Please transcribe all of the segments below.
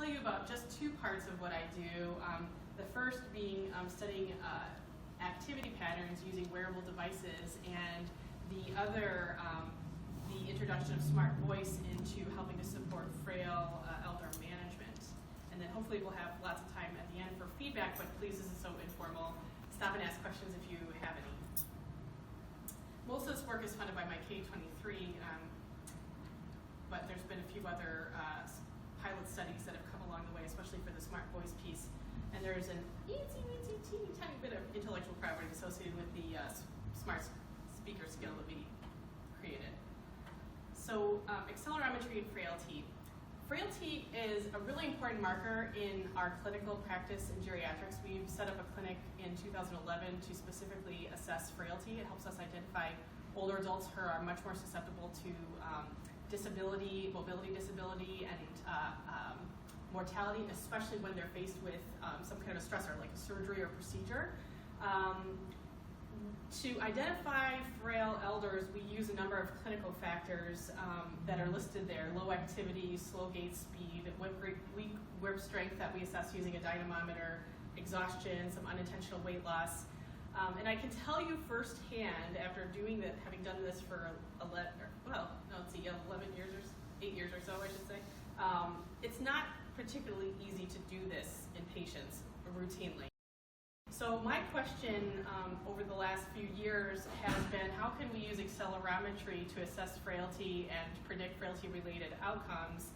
tell you about just two parts of what I do. The first being studying activity patterns using wearable devices, and the other, the introduction of smart voice into helping to support frail elder management. And then hopefully we'll have lots of time at the end for feedback, but please, this is so informal. Stop and ask questions if you have any. Most of this work is funded by my K-23, but there's been a few other pilot studies that have come along the way, especially for the smart voice piece. And there's an teeny tiny bit of intellectual property associated with the smart speaker skill that we created. So accelerometry and frailty. Frailty is a really important marker in our clinical practice in geriatrics. We've set up a clinic in 2011 to specifically assess frailty. It helps us identify older adults who are much more susceptible to disability, mobility disability, and mortality, especially when they're faced with some kind of a stressor like a surgery or procedure. To identify frail elders, we use a number of clinical factors that are listed there: low activity, slow gait speed, weak grip strength that we assess using a dynamometer, exhaustion, some unintentional weight loss. And I can tell you firsthand, after doing that, having done this for 11 years or 8 years or so, I should say, it's not particularly easy to do this in patients routinely. So my question over the last few years has been, how can we use accelerometry to assess frailty and predict frailty-related outcomes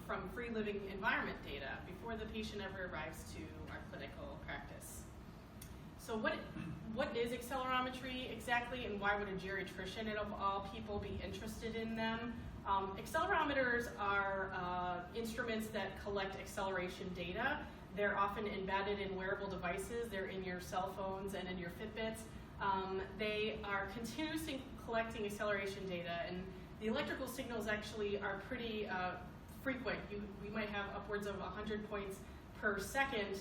from free living environment data before the patient ever arrives to our clinical practice? So what is accelerometry exactly, and why would a geriatrician of all people be interested in them? Accelerometers are instruments that collect acceleration data. They're often embedded in wearable devices. They're in your cell phones and in your Fitbits. They are continuously collecting acceleration data, and the electrical signals actually are pretty frequent. We might have upwards of 100 points per second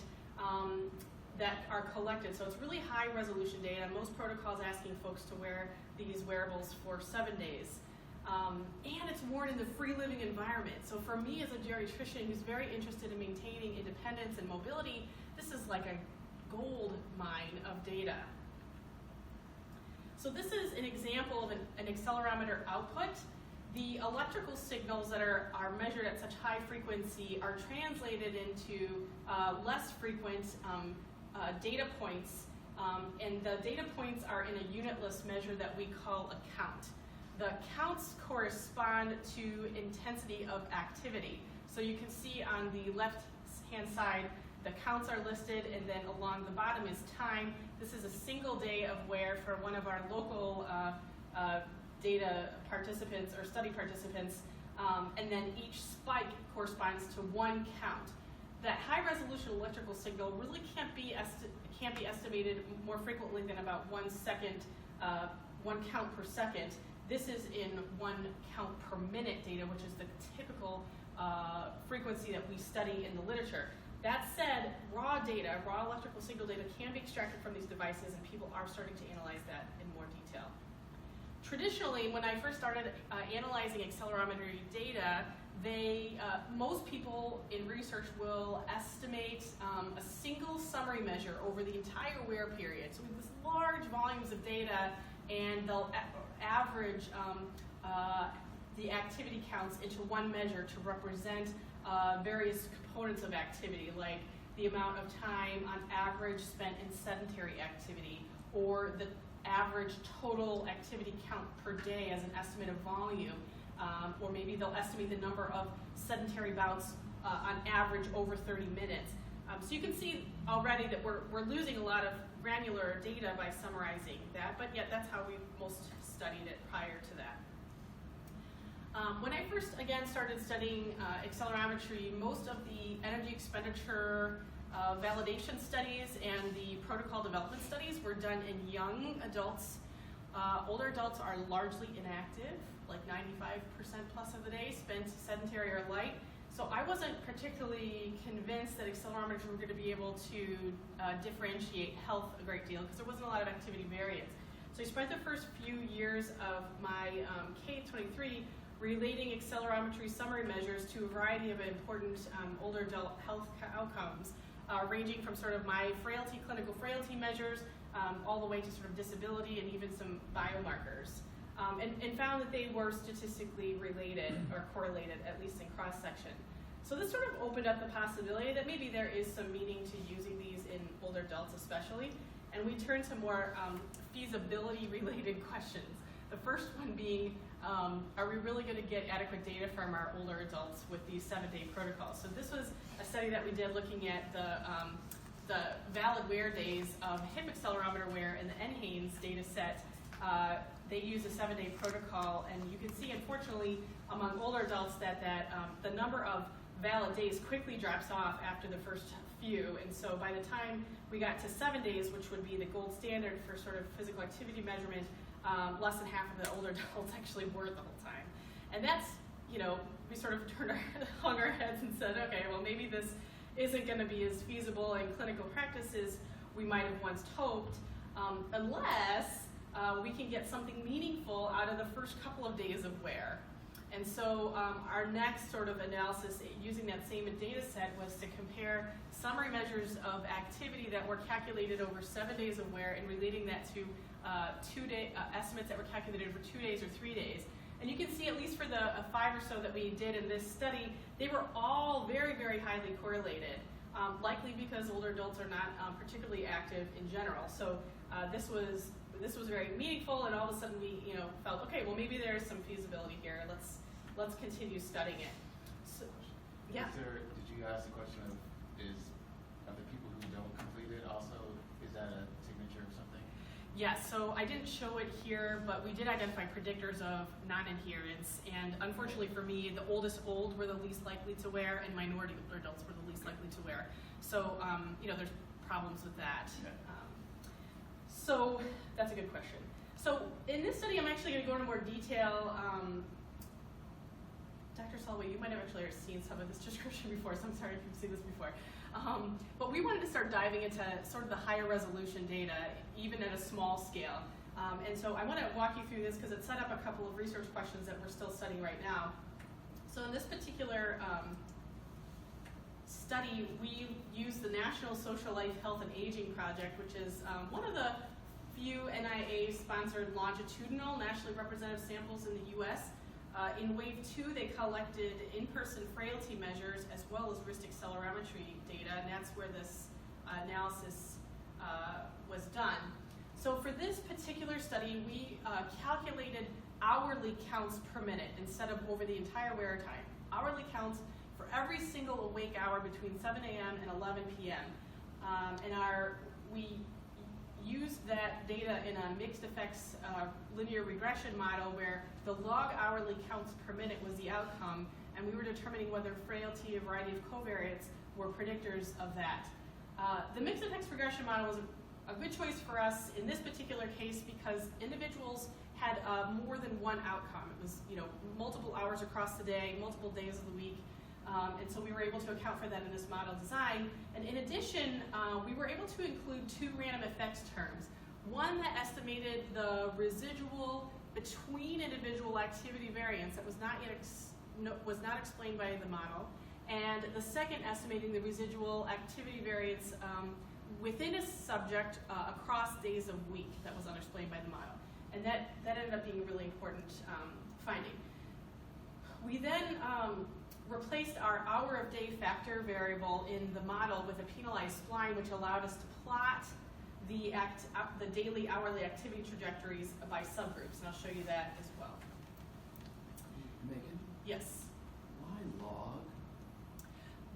that are collected. So it's really high resolution data. Most protocols asking folks to wear these wearables for 7 days. And it's worn in the free living environment. So for me as a geriatrician who's very interested in maintaining independence and mobility, this is like a gold mine of data. So this is an example of an accelerometer output. The electrical signals that are measured at such high frequency are translated into less frequent data points, and the data points are in a unitless measure that we call a count. The counts correspond to intensity of activity. So you can see on the left-hand side, the counts are listed, and then along the bottom is time. This is a single day of wear for one of our local data participants or study participants, and then each spike corresponds to one count. That high-resolution electrical signal really can't be estimated more frequently than about 1 second, 1 count per second. This is in 1 count per minute data, which is the typical frequency that we study in the literature. That said, raw data, raw electrical signal data can be extracted from these devices, and people are starting to analyze that in more detail. Traditionally, when I first started analyzing accelerometry data, most people in research will estimate a single summary measure over the entire wear period. So we have this large volumes of data, and they'll average the activity counts into one measure to represent various components of activity, like the amount of time on average spent in sedentary activity, or the average total activity count per day as an estimate of volume, or maybe they'll estimate the number of sedentary bouts on average over 30 minutes. So you can see already that we're losing a lot of granular data by summarizing that, but yet that's how we most studied it prior to that. When I first, again, started studying accelerometry, most of the energy expenditure validation studies and the protocol development studies were done in young adults. Older adults are largely inactive, like 95% plus of the day spent sedentary or light. So I wasn't particularly convinced that accelerometry were going to be able to differentiate health a great deal, because there wasn't a lot of activity variance. So I spent the first few years of my K-23 relating accelerometry summary measures to a variety of important older adult health outcomes, ranging from sort of my frailty, clinical frailty measures, all the way to sort of disability and even some biomarkers. And found that they were statistically related or correlated, at least in cross-section. So this sort of opened up the possibility that maybe there is some meaning to using these in older adults especially. And we turned to more feasibility-related questions. The first one being, are we really going to get adequate data from our older adults with these 7-day protocols? So this was a study that we did looking at the valid wear days of hip accelerometer wear in the NHANES data set. They use a 7-day protocol, and you can see, unfortunately, among older adults that the number of valid days quickly drops off after the first few, and so by the time we got to 7 days, which would be the gold standard for sort of physical activity measurement, less than half of the older adults actually were the whole time. And that's, we sort of hung our heads and said, okay, well maybe this isn't going to be as feasible in clinical practice as we might have once hoped, unless we can get something meaningful out of the first couple of days of wear. And so our next sort of analysis using that same data set was to compare summary measures of activity that were calculated over 7 days of wear and relating that to estimates that were calculated over 2 days or 3 days. And you can see, at least for the 5 or so that we did in this study, they were all very, very highly correlated, likely because older adults are not particularly active in general. So this was very meaningful, and all of a sudden we felt, okay, well maybe there's some feasibility here. Let's continue studying it. So, yeah. Did you ask the question of the people who don't complete it also, is that a signature or something? Yes, so I didn't show it here, but we did identify predictors of non-adherence, and unfortunately for me, the oldest old were the least likely to wear, and minority older adults were the least likely to wear. So there's problems with that. Yeah. So that's a good question. So in this study, I'm actually going to go into more detail. Dr. Solway, you might have actually seen some of this description before, so I'm sorry if you've seen this before. But we wanted to start diving into sort of the higher resolution data, even at a small scale. And so I want to walk you through this because it set up a couple of research questions that we're still studying right now. So in this particular study, we used the National Social Life, Health, and Aging Project, which is one of the few NIA-sponsored longitudinal, nationally representative samples in the U.S. In Wave 2, they collected in-person frailty measures as well as wrist accelerometry data, and that's where this analysis was done. So for this particular study, we calculated hourly counts per minute instead of over the entire wear time. Hourly counts for every single awake hour between 7 a.m. and 11 p.m. We used that data in a mixed effects linear regression model where the log hourly counts per minute was the outcome, and we were determining whether frailty, a variety of covariates, were predictors of that. The mixed effects regression model was a good choice for us in this particular case because individuals had more than one outcome. It was multiple hours across the day, multiple days of the week. And so we were able to account for that in this model design. And in addition, we were able to include 2 random effects terms. One that estimated the residual between individual activity variance that was not yet explained by the model, and the second estimating the residual activity variance within a subject across days of week that was unexplained by the model. And that ended up being a really important finding. We then replaced our hour of day factor variable in the model with a penalized spline, which allowed us to plot the daily hourly activity trajectories by subgroups, and I'll show you that as well. Megan? Yes. Why log?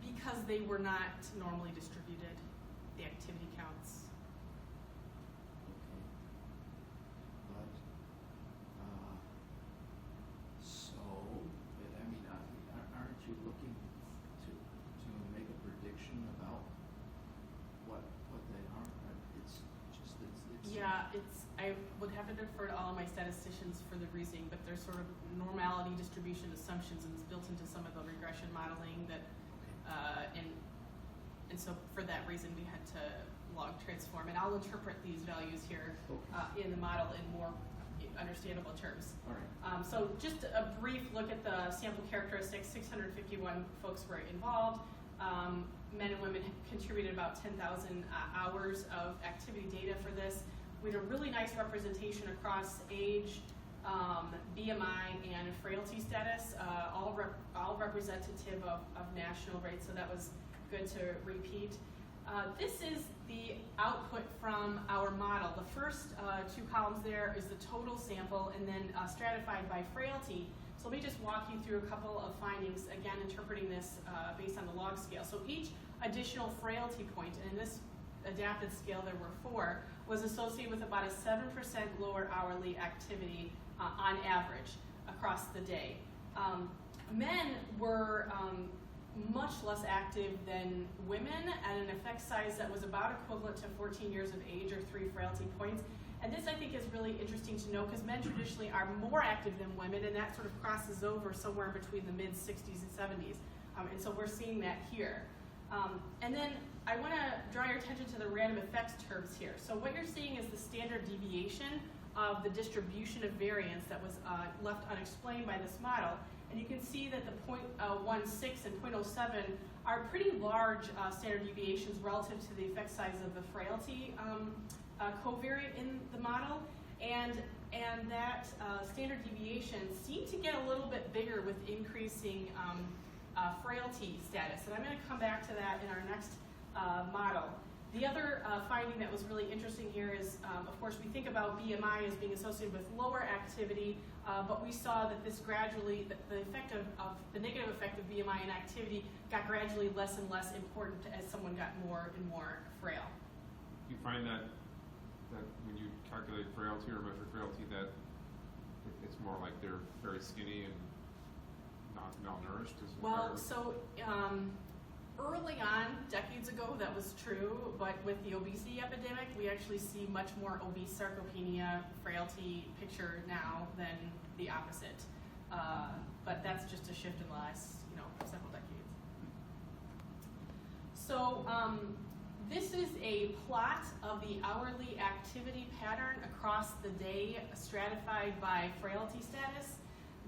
Because they were not normally distributed, the activity counts. Okay. But, aren't you looking to make a prediction about what they are? It's Yeah, I would have to defer to all of my statisticians for the reasoning, but there's sort of normality distribution assumptions and it's built into some of the regression modeling that, and so for that reason we had to log transform, and I'll interpret these values here in the model in more understandable terms. All right. So just a brief look at the sample characteristics. 651 folks were involved. Men and women contributed about 10,000 hours of activity data for this. We had a really nice representation across age, BMI, and frailty status, all representative of national rates, so that was good to repeat. This is the output from our model. The first two columns there is the total sample, and then stratified by frailty. So let me just walk you through a couple of findings, again interpreting this based on the log scale. So each additional frailty point, and in this adapted scale there were 4, was associated with about a 7% lower hourly activity on average across the day. Men were much less active than women at an effect size that was about equivalent to 14 years of age or 3 frailty points. And this I think is really interesting to know because men traditionally are more active than women, and that sort of crosses over somewhere between the mid-60s and 70s. And so we're seeing that here. And then I want to draw your attention to the random effects terms here. So what you're seeing is the standard deviation of the distribution of variance that was left unexplained by this model. And you can see that the 0.16 and 0.07 are pretty large standard deviations relative to the effect size of the frailty covariate in the model. And that standard deviation seemed to get a little bit bigger with increasing frailty status. And I'm going to come back to that in our next model. The other finding that was really interesting here is, of course, we think about BMI as being associated with lower activity, but we saw that this gradually, the effect of the negative effect of BMI and activity got gradually less and less important as someone got more and more frail. You find that when you calculate frailty or measure frailty, that it's more like they're very skinny and not malnourished? Well, so early on, decades ago, that was true, but with the obesity epidemic, we actually see much more obese sarcopenia frailty picture now than the opposite. But that's just a shift in the last, several decades. So this is a plot of the hourly activity pattern across the day, stratified by frailty status.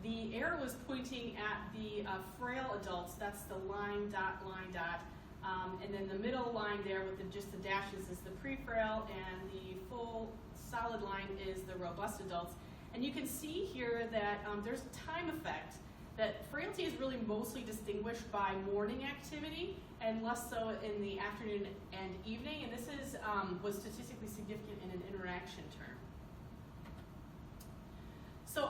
The arrow is pointing at the frail adults. That's the line, dot, and then the middle line there with just the dashes is the pre-frail, and the full solid line is the robust adults. And you can see here that there's a time effect, that frailty is really mostly distinguished by morning activity and less so in the afternoon and evening, and this was statistically significant in an interaction term. So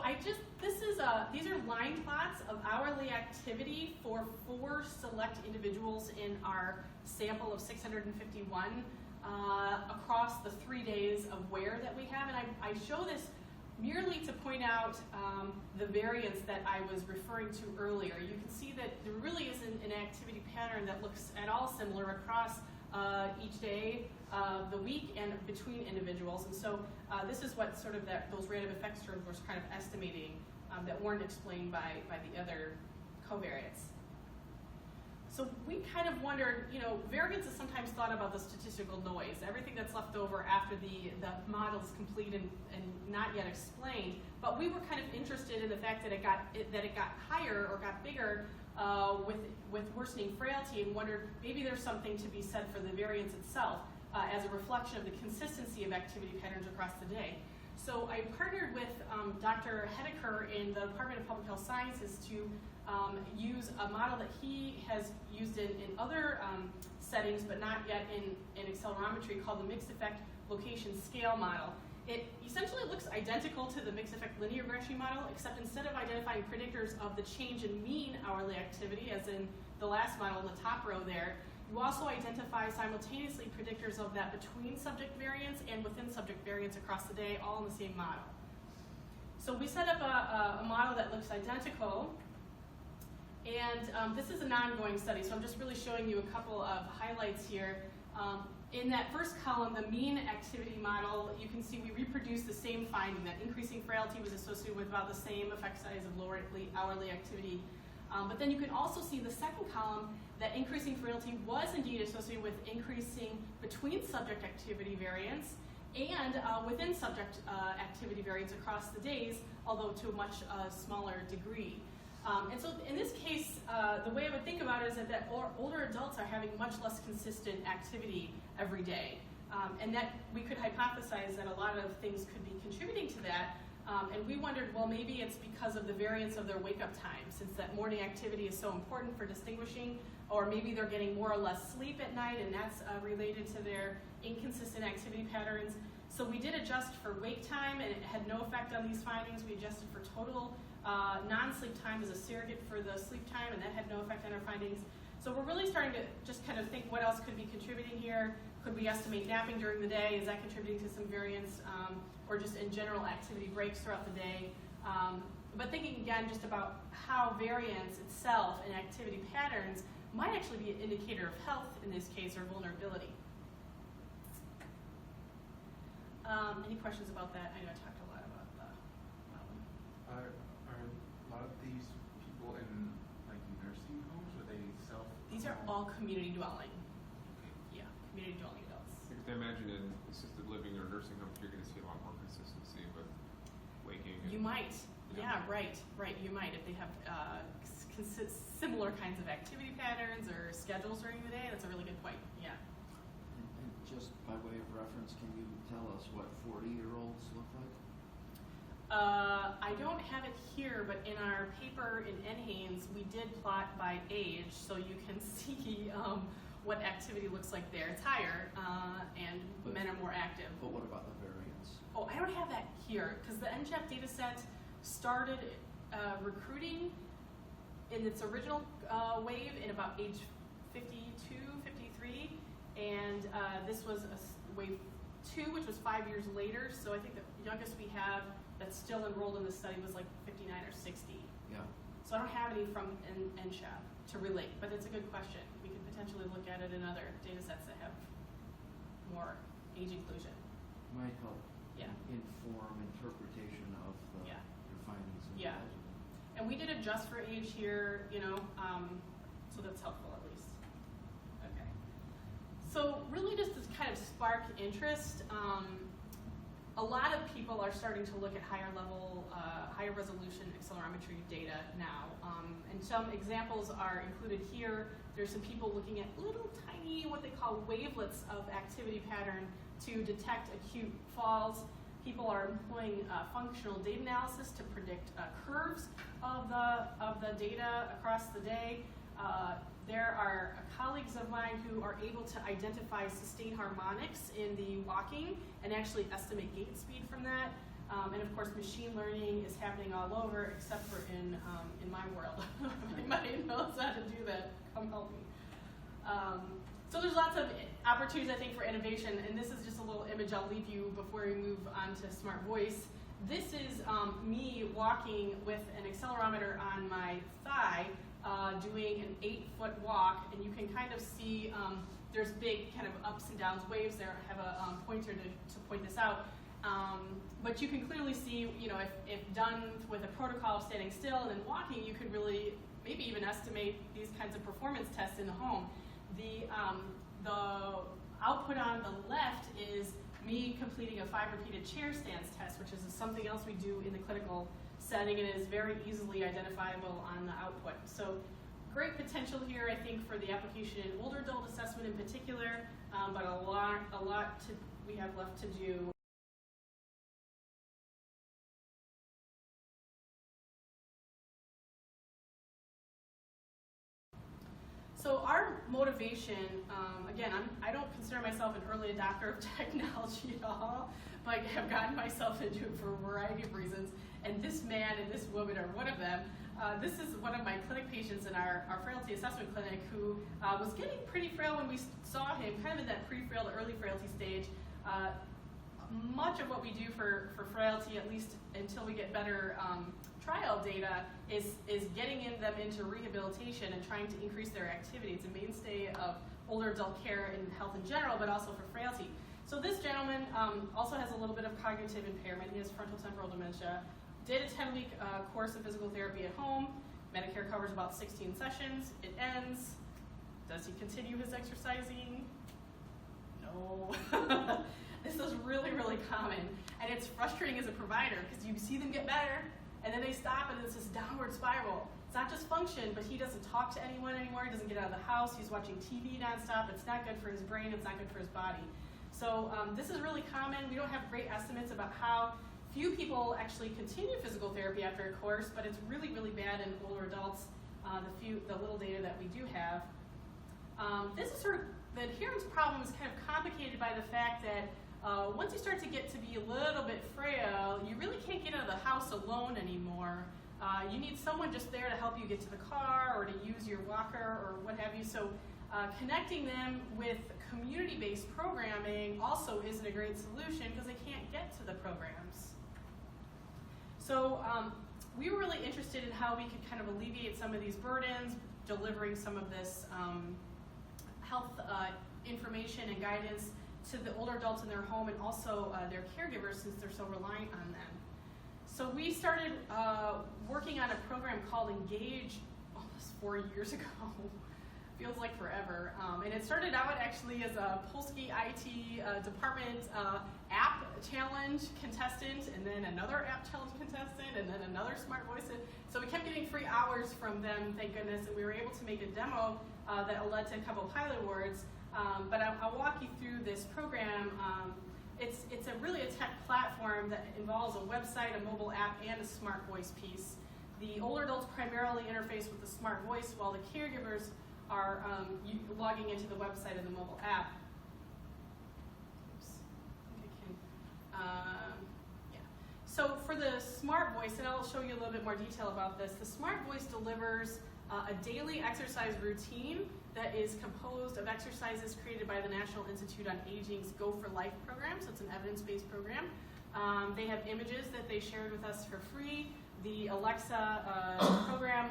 these are line plots of hourly activity for 4 select individuals in our sample of 651 across the 3 days of wear that we have. And I show this merely to point out the variance that I was referring to earlier. You can see that there really isn't an activity pattern that looks at all similar across each day of the week and between individuals. And so this is what sort of those random effects terms were kind of estimating that weren't explained by the other covariates. So we kind of wondered, variance is sometimes thought about the statistical noise, everything that's left over after the model is complete and not yet explained. But we were kind of interested in the fact that it got higher or got bigger with worsening frailty, and wondered maybe there's something to be said for the variance itself as a reflection of the consistency of activity patterns across the day. So I partnered with Dr. Hedeker in the Department of Public Health Sciences to use a model that he has used in other settings, but not yet in accelerometry, called the mixed effect location scale model. It essentially looks identical to the mixed effect linear regression model, except instead of identifying predictors of the change in mean hourly activity, as in the last model in the top row there, you also identify simultaneously predictors of that between subject variance and within subject variance across the day, all in the same model. So we set up a model that looks identical, and this is an ongoing study, so I'm just really showing you a couple of highlights here. In that first column, the mean activity model, you can see we reproduce the same finding, that increasing frailty was associated with about the same effect size of lower hourly activity. But then you can also see the second column that increasing frailty was indeed associated with increasing between subject activity variance and within subject activity variance across the days, although to a much smaller degree. And so in this case, the way I would think about it is that older adults are having much less consistent activity every day. And that we could hypothesize that a lot of things could be contributing to that. And we wondered, well, maybe it's because of the variance of their wake-up time, since that morning activity is so important for distinguishing, or maybe they're getting more or less sleep at night, and that's related to their inconsistent activity patterns. So we did adjust for wake time, and it had no effect on these findings. We adjusted for total non-sleep time as a surrogate for the sleep time, and that had no effect on our findings. So we're really starting to just kind of think what else could be contributing here. Could we estimate napping during the day? Is that contributing to some variance? Or just in general activity breaks throughout the day? But thinking again just about how variance itself and activity patterns might actually be an indicator of health in this case, or vulnerability. Any questions about that? I know I talked a lot about that one. Are a lot of these people in like nursing homes, or they self? These are all community dwelling. Yeah, community dwelling adults. Because I imagine in assisted living or nursing homes, you're going to see a lot more consistency with waking. You might. Yeah, right. You might if they have similar kinds of activity patterns or schedules during the day. That's a really good point. Yeah. And just by way of reference, can you tell us what 40-year-olds look like? I don't have it here, but in our paper in NHANES, we did plot by age, so you can see what activity looks like there. It's higher, and men are more active. But what about the variance? Oh, I don't have that here, because the NJAP data set started recruiting in its original wave in about age 52, 53, and this was wave 2, which was 5 years later, so I think the youngest we have that's still enrolled in the study was like 59 or 60. Yeah. So I don't have any from NSHAP to relate, but it's a good question. We could potentially look at it in other data sets that have more age inclusion. Might help Yeah. inform interpretation of Yeah. your findings. Yeah. And we did adjust for age here, so that's helpful at least. Okay. So really just to kind of spark interest, a lot of people are starting to look at higher level, higher resolution accelerometry data now. And some examples are included here. There's some people looking at little tiny, what they call wavelets of activity pattern to detect acute falls. People are employing functional data analysis to predict curves of the data across the day. There are colleagues of mine who are able to identify sustained harmonics in the walking and actually estimate gait speed from that. And of course, machine learning is happening all over, except for in my world. Anybody knows how to do that, come help me. So there's lots of opportunities, I think, for innovation, and this is just a little image I'll leave you before we move on to Smart Voice. This is me walking with an accelerometer on my thigh, doing an 8-foot walk, and you can kind of see there's big kind of ups and downs waves there. I have a pointer to point this out. But you can clearly see, if done with a protocol of standing still and then walking, you could really maybe even estimate these kinds of performance tests in the home. The output on the left is me completing a 5-repeated chair stance test, which is something else we do in the clinical setting, and it is very easily identifiable on the output. So great potential here, I think, for the application in older adult assessment in particular, but a lot we have left to do. So our motivation, again, I don't consider myself an early adopter of technology at all, but I have gotten myself into it for a variety of reasons, and this man and this woman are one of them. This is one of my clinic patients in our frailty assessment clinic who was getting pretty frail when we saw him, kind of in that pre-frail to early frailty stage. Much of what we do for frailty, at least until we get better trial data, is getting them into rehabilitation and trying to increase their activity. It's a mainstay of older adult care in health in general, but also for frailty. So this gentleman also has a little bit of cognitive impairment. He has frontotemporal dementia. Did a 10-week course of physical therapy at home. Medicare covers about 16 sessions. It ends. Does he continue his exercising? No. This is really, really common, and it's frustrating as a provider because you see them get better, and then they stop, and it's this downward spiral. It's not just function, but he doesn't talk to anyone anymore. He doesn't get out of the house. He's watching TV nonstop. It's not good for his brain. It's not good for his body. So this is really common. We don't have great estimates about how few people actually continue physical therapy after a course, but it's really, really bad in older adults, the little data that we do have. This is sort of, the adherence problem is kind of complicated by the fact that once you start to get to be a little bit frail, you really can't get out of the house alone anymore. You need someone just there to help you get to the car or to use your walker or what have you. So connecting them with community-based programming also isn't a great solution because they can't get to the programs. So we were really interested in how we could kind of alleviate some of these burdens, delivering some of this health information and guidance to the older adults in their home and also their caregivers since they're so reliant on them. So we started working on a program called Engage almost 4 years ago. Feels like forever. And it started out actually as a Polsky IT department app challenge contestant, and then another app challenge contestant, and then another smart voice. So we kept getting free hours from them, thank goodness, and we were able to make a demo that led to a couple of pilot awards. But I'll walk you through this program. It's really a tech platform that involves a website, a mobile app, and a smart voice piece. The older adults primarily interface with the smart voice, while the caregivers are logging into the website of the mobile app. Oops. I think I can. Yeah. So for the smart voice, and I'll show you a little bit more detail about this, the smart voice delivers a daily exercise routine that is composed of exercises created by the National Institute on Aging's Go for Life program, so it's an evidence-based program. They have images that they shared with us for free. The Alexa program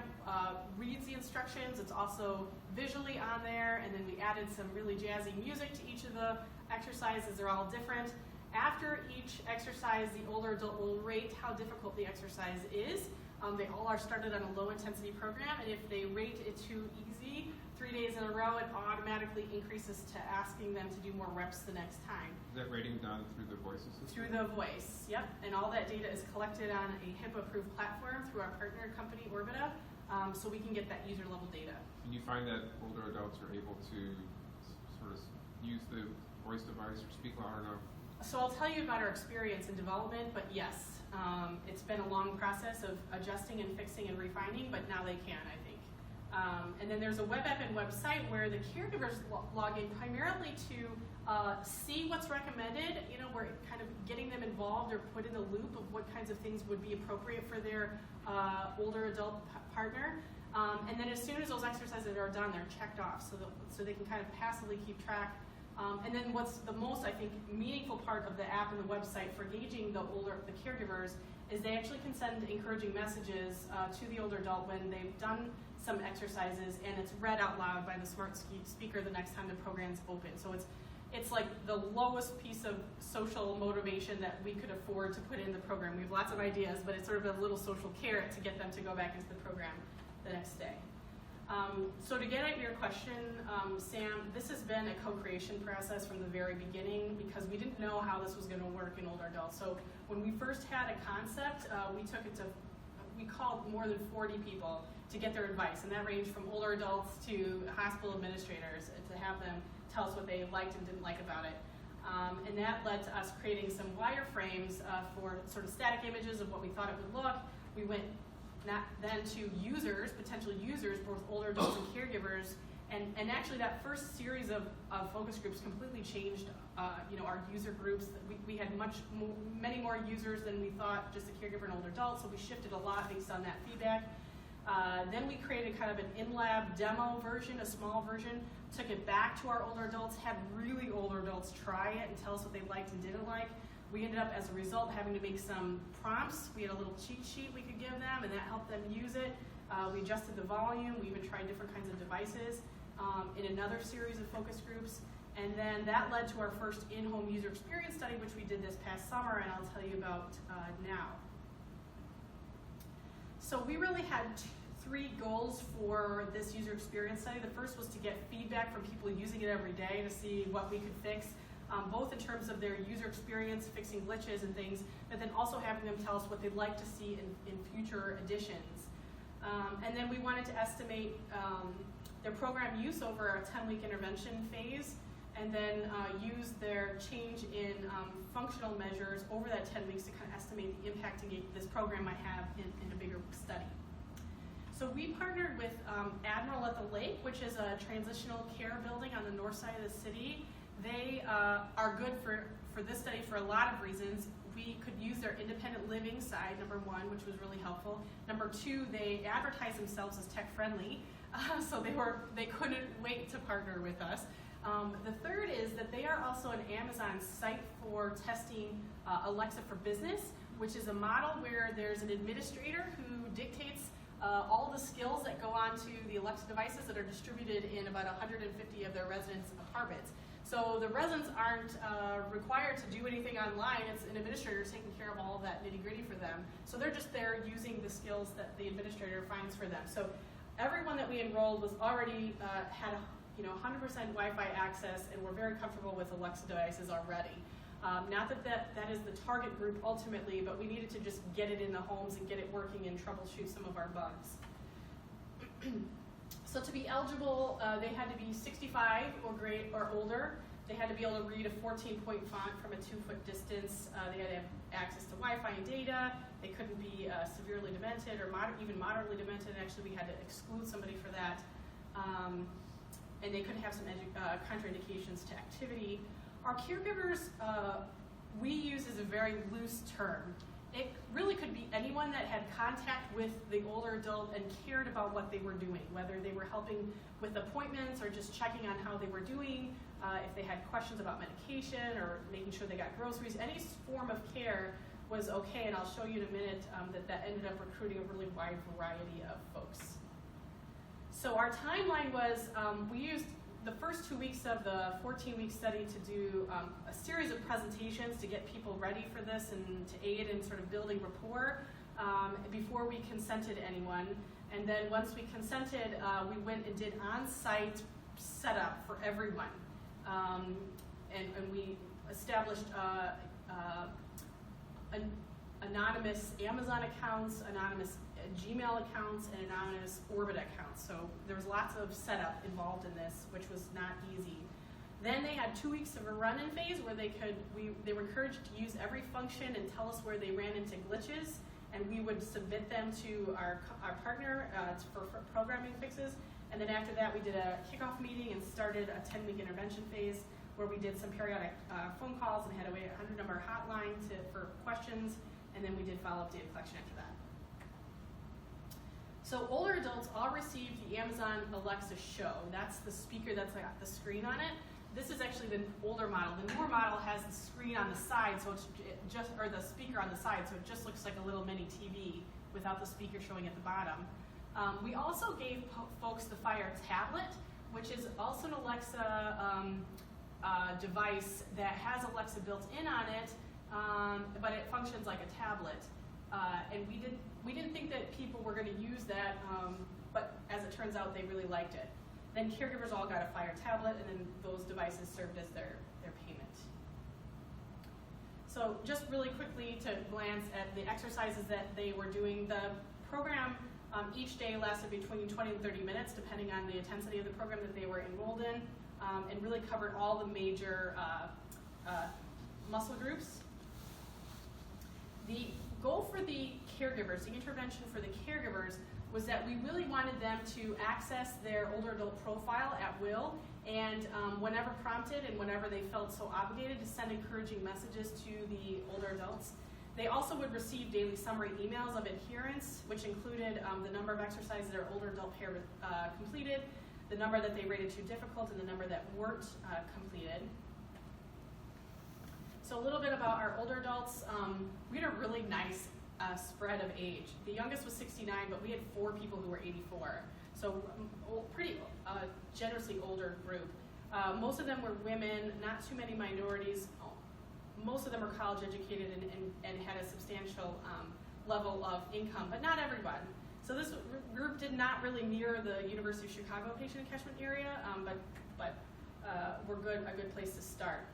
reads the instructions. It's also visually on there, and then we added some really jazzy music to each of the exercises. They're all different. After each exercise, the older adult will rate how difficult the exercise is. They all are started on a low-intensity program, and if they rate it too easy 3 days in a row, it automatically increases to asking them to do more reps the next time. Is that rating done through the voice assistant? Through the voice, yep. And all that data is collected on a HIPAA-approved platform through our partner company, Orbita, so we can get that user-level data. And you find that older adults are able to sort of use the voice device or speak loud enough? So I'll tell you about our experience in development, but yes, it's been a long process of adjusting and fixing and refining, but now they can, I think. And then there's a web app and website where the caregivers log in primarily to see what's recommended. You know, we're kind of getting them involved or put in the loop of what kinds of things would be appropriate for their older adult partner. And then as soon as those exercises are done, they're checked off so they can kind of passively keep track. And then what's the most, I think, meaningful part of the app and the website for gauging the caregivers is they actually can send encouraging messages to the older adult when they've done some exercises, and it's read out loud by the smart speaker the next time the program's open. So it's like the lowest piece of social motivation that we could afford to put in the program. We have lots of ideas, but it's sort of a little social carrot to get them to go back into the program the next day. So to get at your question, Sam, this has been a co-creation process from the very beginning because we didn't know how this was going to work in older adults. So when we first had a concept, we called more than 40 people to get their advice, and that ranged from older adults to hospital administrators to have them tell us what they liked and didn't like about it. And that led to us creating some wireframes for sort of static images of what we thought it would look. We went then to users, potential users, both older adults and caregivers, and actually that first series of focus groups completely changed our user groups. We had many more users than we thought, just a caregiver and older adult, so we shifted a lot based on that feedback. Then we created kind of an in-lab demo version, a small version, took it back to our older adults, had really older adults try it and tell us what they liked and didn't like. We ended up, as a result, having to make some prompts. We had a little cheat sheet we could give them, and that helped them use it. We adjusted the volume. We even tried different kinds of devices in another series of focus groups. And then that led to our first in-home user experience study, which we did this past summer, and I'll tell you about now. So we really had three goals for this user experience study. The first was to get feedback from people using it every day to see what we could fix. both in terms of their user experience, fixing glitches and things, but then also having them tell us what they'd like to see in future editions. And then we wanted to estimate their program use over a 10-week intervention phase, and then use their change in functional measures over that 10 weeks to kind of estimate the impact this program might have in a bigger study. So we partnered with Admiral at the Lake, which is a transitional care building on the north side of the city. They are good for this study for a lot of reasons. We could use their independent living side, number one, which was really helpful. Number two, they advertise themselves as tech friendly, so they couldn't wait to partner with us. The third is that they are also an Amazon site for testing Alexa for Business, which is a model where there's an administrator who dictates all the skills that go onto the Alexa devices that are distributed in about 150 of their residents' apartments. So the residents aren't required to do anything online. It's an administrator taking care of all of that nitty-gritty for them. So they're just there using the skills that the administrator finds for them. So everyone that we enrolled was already had 100% Wi-Fi access, and we're very comfortable with Alexa devices already. Not that is the target group ultimately, but we needed to just get it in the homes and get it working and troubleshoot some of our bugs. So to be eligible, they had to be 65 or older. They had to be able to read a 14-point font from a 2-foot distance. They had to have access to Wi-Fi and data. They couldn't be severely demented or even moderately demented. Actually, we had to exclude somebody for that. And they could have some contraindications to activity. Our caregivers, we use as a very loose term. It really could be anyone that had contact with the older adult and cared about what they were doing, whether they were helping with appointments or just checking on how they were doing, if they had questions about medication or making sure they got groceries. Any form of care was okay, and I'll show you in a minute that ended up recruiting a really wide variety of folks. So our timeline was, we used the first 2 weeks of the 14-week study to do a series of presentations to get people ready for this and to aid in sort of building rapport before we consented anyone. And then once we consented, we went and did on-site setup for everyone. And we established anonymous Amazon accounts, anonymous Gmail accounts, and anonymous Orbit accounts. So there was lots of setup involved in this, which was not easy. Then they had 2 weeks of a run-in phase where they were encouraged to use every function and tell us where they ran into glitches, and we would submit them to our partner for programming fixes. And then after that, we did a kickoff meeting and started a 10-week intervention phase where we did some periodic phone calls and had a 100-number hotline for questions, and then we did follow-up data collection after that. So older adults all received the Amazon Alexa Show. That's the speaker that's got the screen on it. This is actually the older model. The newer model has the screen on the side, so or the speaker on the side, so it just looks like a little mini TV without the speaker showing at the bottom. We also gave folks the Fire tablet, which is also an Alexa device that has Alexa built in on it, but it functions like a tablet. And we didn't think that people were going to use that, but as it turns out, they really liked it. Then caregivers all got a Fire tablet, and then those devices served as their payment. So just really quickly to glance at the exercises that they were doing, the program each day lasted between 20 and 30 minutes, depending on the intensity of the program that they were enrolled in, and really covered all the major muscle groups. The goal for the caregivers, the intervention for the caregivers, was that we really wanted them to access their older adult profile at will, and whenever prompted and whenever they felt so obligated, to send encouraging messages to the older adults. They also would receive daily summary emails of adherence, which included the number of exercises their older adult pair completed, the number that they rated too difficult, and the number that weren't completed. So a little bit about our older adults. We had a really nice spread of age. The youngest was 69, but we had 4 people who were 84. So pretty generously older group. Most of them were women, not too many minorities. Most of them are college educated and had a substantial level of income, but not everyone. So this group did not really mirror the University of Chicago patient catchment area, but we're a good place to start.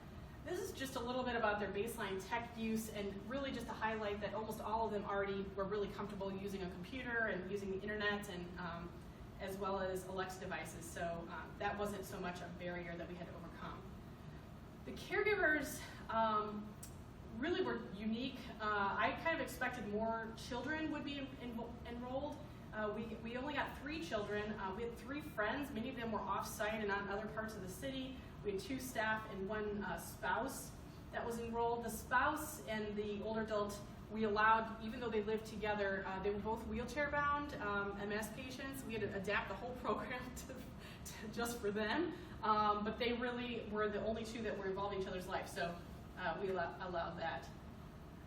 This is just a little bit about their baseline tech use, and really just to highlight that almost all of them already were really comfortable using a computer and using the internet, and as well as Alexa devices. So that wasn't so much a barrier that we had to overcome. The caregivers really were unique. I kind of expected more children would be enrolled. We only got 3 children. We had 3 friends. Many of them were off-site and on other parts of the city. We had 2 staff and 1 spouse that was enrolled. The spouse and the older adult, we allowed, even though they lived together, they were both wheelchair-bound MS patients. We had to adapt the whole program to just for them. But they really were the only 2 that were involved in each other's life, so we allowed that.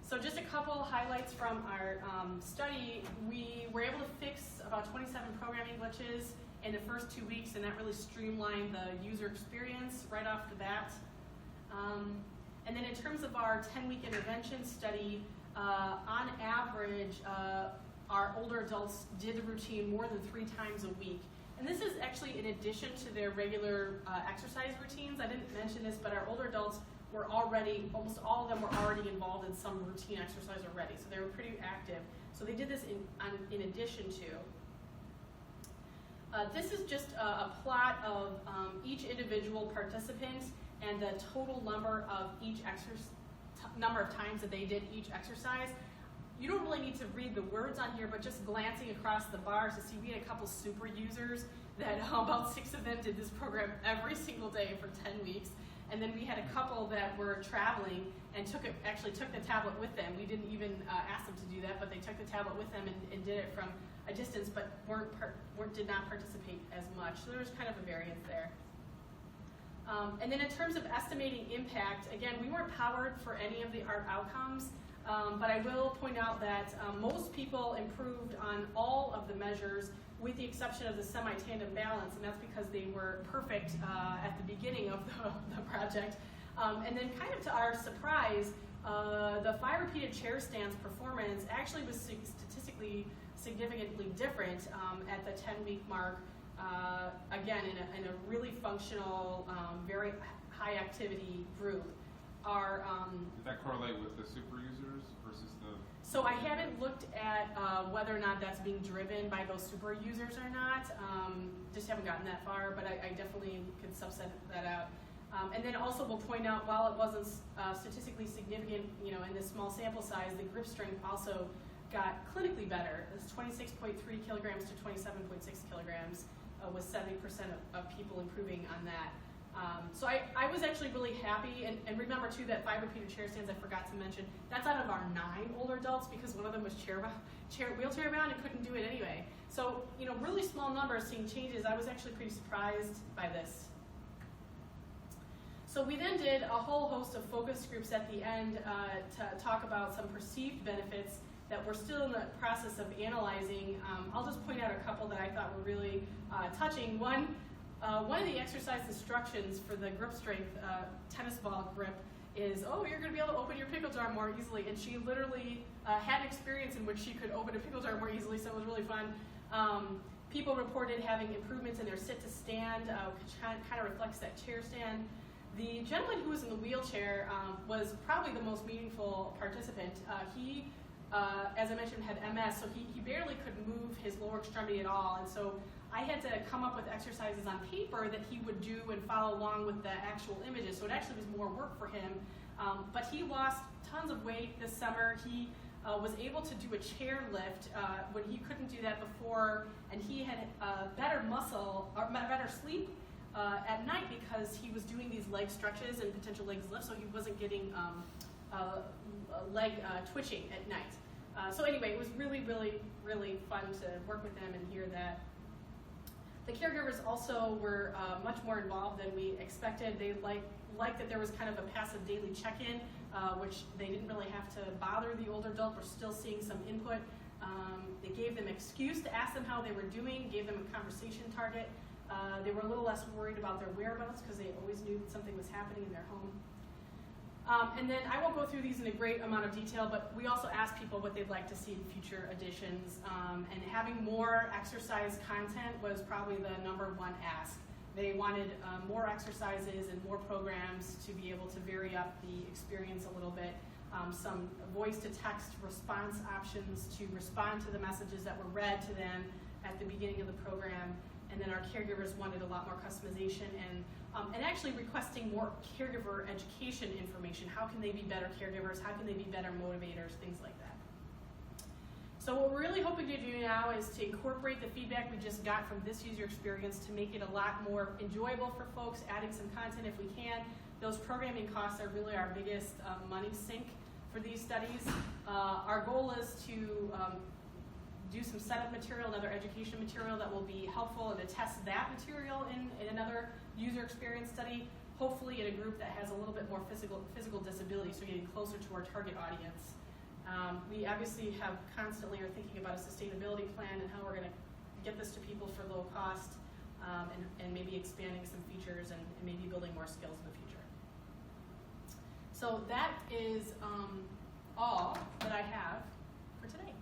So just a couple highlights from our study. We were able to fix about 27 programming glitches in the first 2 weeks, and that really streamlined the user experience right off the bat. And then in terms of our 10-week intervention study, on average, our older adults did the routine more than 3 times a week. And this is actually in addition to their regular exercise routines. I didn't mention this, but our older adults were already, almost all of them were already involved in some routine exercise already, so they were pretty active. So they did this in addition to. This is just a plot of each individual participant and the total number of number of times that they did each exercise. You don't really need to read the words on here, but just glancing across the bars to see we had a couple super users that about 6 of them did this program every single day for 10 weeks. And then we had a couple that were traveling and actually took the tablet with them. We didn't even ask them to do that, but they took the tablet with them and did it from a distance, but did not participate as much. So there was kind of a variance there. And then in terms of estimating impact, again, we weren't powered for any of the art outcomes, but I will point out that most people improved on all of the measures with the exception of the semi-tandem balance, and that's because they were perfect at the beginning of the project. And then kind of to our surprise, the 5 repeated chair stands performance actually was statistically significantly different at the 10-week mark, again, in a really functional, very high activity group. Did that correlate with the super users versus the... So I haven't looked at whether or not that's being driven by those super users or not. Just haven't gotten that far, but I definitely could subset that out. And then also we'll point out, while it wasn't statistically significant, in this small sample size, the grip strength also got clinically better. It's 26.3 kilograms to 27.6 kilograms, with 70% of people improving on that. So I was actually really happy, and remember too that 5 repeated chair stands I forgot to mention, that's out of our 9 older adults because one of them was wheelchair bound and couldn't do it anyway. So, really small numbers seeing changes. I was actually pretty surprised by this. So we then did a whole host of focus groups at the end to talk about some perceived benefits that we're still in the process of analyzing. I'll just point out a couple that I thought were really touching. One of the exercise instructions for the grip strength tennis ball grip is, you're going to be able to open your pickle jar more easily. And she literally had an experience in which she could open a pickle jar more easily, so it was really fun. People reported having improvements in their sit to stand, which kind of reflects that chair stand. The gentleman who was in the wheelchair was probably the most meaningful participant. He, as I mentioned, had MS, so he barely could move his lower extremity at all. And so I had to come up with exercises on paper that he would do and follow along with the actual images. So it actually was more work for him. But he lost tons of weight this summer. He was able to do a chair lift when he couldn't do that before, and he had better sleep at night because he was doing these leg stretches and potential leg lifts, so he wasn't getting leg twitching at night. So anyway, it was really, really, really fun to work with them and hear that. The caregivers also were much more involved than we expected. They liked that there was kind of a passive daily check-in, which they didn't really have to bother the older adult. We're still seeing some input. They gave them an excuse to ask them how they were doing, gave them a conversation target. They were a little less worried about their whereabouts because they always knew that something was happening in their home. And then I won't go through these in a great amount of detail, but we also asked people what they'd like to see in future editions. And having more exercise content was probably the #1 ask. They wanted more exercises and more programs to be able to vary up the experience a little bit. Some voice-to-text response options to respond to the messages that were read to them at the beginning of the program. And then our caregivers wanted a lot more customization and actually requesting more caregiver education information. How can they be better caregivers? How can they be better motivators? Things like that. So what we're really hoping to do now is to incorporate the feedback we just got from this user experience to make it a lot more enjoyable for folks, adding some content if we can. Those programming costs are really our biggest money sink for these studies. Our goal is to do some setup material, another education material that will be helpful, and to test that material in another user experience study, hopefully in a group that has a little bit more physical disability, so getting closer to our target audience. We obviously constantly are thinking about a sustainability plan and how we're going to get this to people for low cost, and maybe expanding some features and maybe building more skills in the future. So that is all that I have for today.